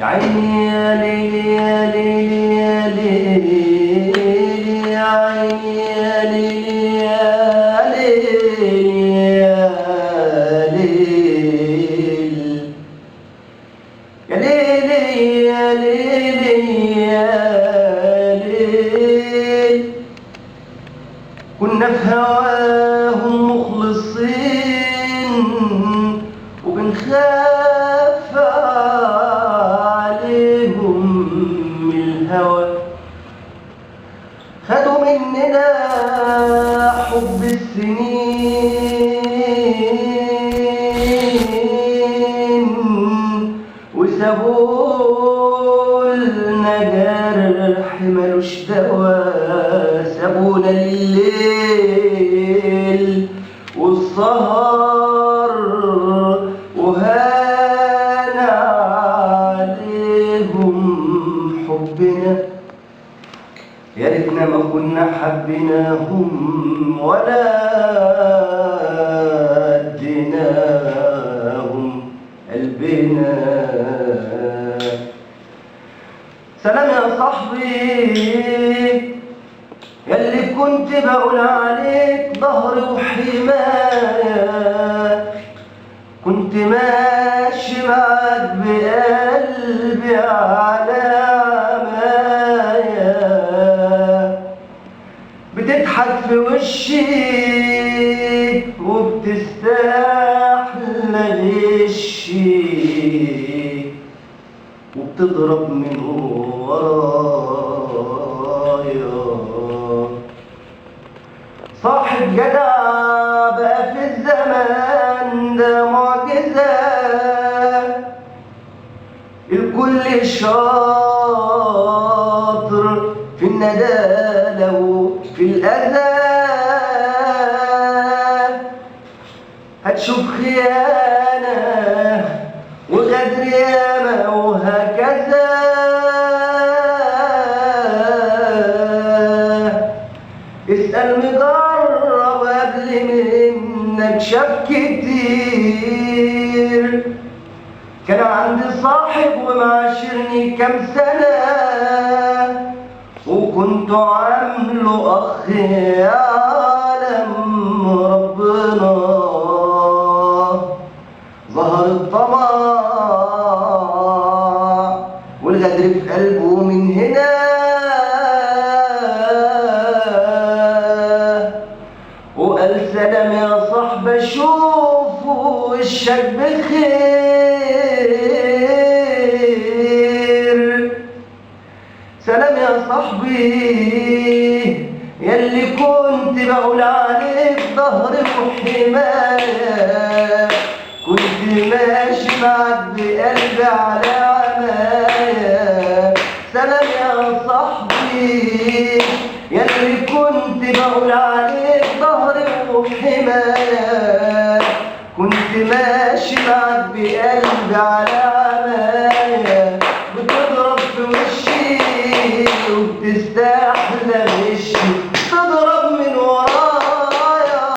يا عيني يا ليلي يا ليلي يا ليلي يا عيني يا ليلي يا ليلي يا ليل يا ليلي يا ليلي يا ليل. كنا في هواهم مخلصين وبنخاف عليهم من الهوى. خدوا مننا حب السنين وسابوا لنا جرح ملوش دوا. سابونا الليل والسهر وهان عليهم حبنا. يا ريتنا ما كنا حبيناهم ولا اديناهم قلبنا. سلام يا صاحبي ياللي كنت بقول عليك ظهر وحماية. كنت ماشي معاك بقلبي على عماية. بتضحك في وشي وبتستحلى غشي وبتضرب من ورايا. صاحب جدع بقى في الزمان ده معجزة. الكل شاطر في الندالة وفي الأذى. هتشوف خيانة وغدر ياما وهكذا. اسأل مجرب قبل منك شاف كتير. كان عندي صاحب ومعاشرني كام سنة وكنت عامله أخ يعلم ربنا. ظهر الطمع والغدر في قلبه من هنا. وقال سلام يا صاحبي اشوف وشك بخير. سلام يا صاحبي ياللي كنت بقول عليك ظهر وحماية. كنت ماشي معاك بقلبي على عماية. سلام يا صاحبي ياللي كنت بقول عليك ظهر وحماية. كنت ماشي معاك بقلبي على عماية.